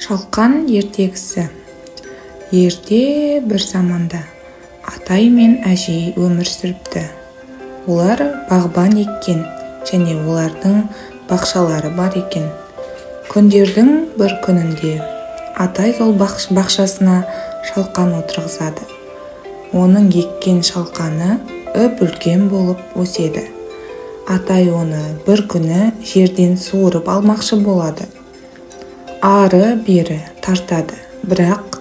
Шалқан ертегісі. Ерте бір заманда атай мен әжей өмір сүріпті. Олар бағбан еккен және олардың бақшалары бар екен. Күндердің бір күнінде атай сол бақшасына шалқан отырғызады. Оның еккен шалқаны үлкен болып өседі. Атай оны бір күні жерден суырып алмақшы болады. Ары бері тартады, бірақ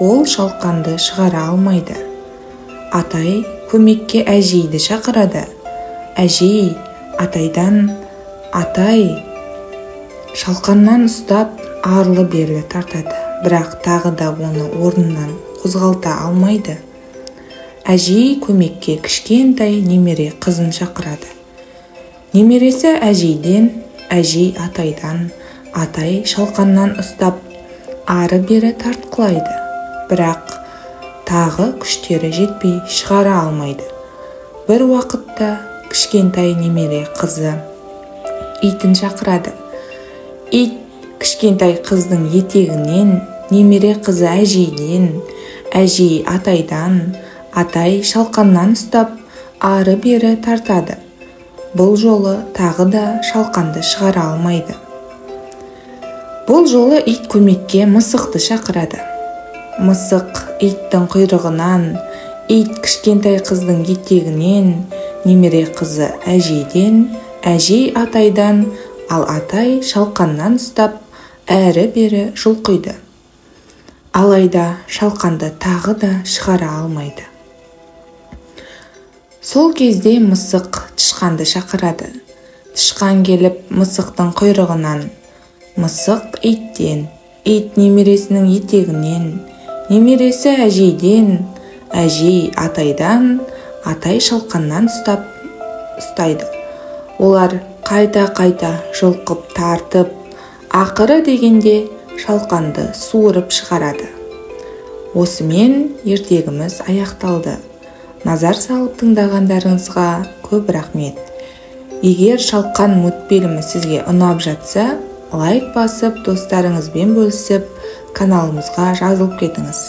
ол шалқанды шығара алмайды. Атай көмекке әжейді шақырады. Әжей атайдан, атай шалқаннан ұстап арлы-берлі тартады, бірақ тағы да оны орнынан қозғалта алмайды. Әжей көмекке кішкентай немере қызын шақырады. Немересі әжейден, әжей атайдан, атай шалқаннан ұстап ары-бері тартқылайды, бірақ тағы күштері жетпей шығара алмайды. Бір уақытта кішкентай немере қызы итін шақырады. Ит кішкентай қыздың етегінен, немере қызы әжейден, әжей атайдан, атай шалқаннан ұстап ары-бері тартады. Бұл жолы тағы да шалқанды шығара алмайды. Бұл жолы ит көмекке мысықты шақырады. Мысық иттің құйрығынан, ит кішкентай қыздың етегінен, немере қызы әжейден, әжей атайдан, ал атай шалқаннан ұстап әрі-бері жұлқиды. Алайда шалқанды тағы да шығара алмайды. Сол кезде мысық тышқанды шақырады. Тышқан келіп мысықтың құйрығынан, мысық иттен, ит немересінің етегінен, немересі әжейден, әжей атайдан, атай шалқаннан ұстайды. Олар қайта-қайта жұлқып тартып, ақыры дегенде шалқанды суырып шығарады. Осымен ертегіміз аяқталды. Назар салып тыңдағандарыңызға көп рахмет. Егер шалқан мультфильмі сізге ұнап жатса, лайк басып, достарыңызбен бөлісіп, каналымызға жазылып кетіңіз.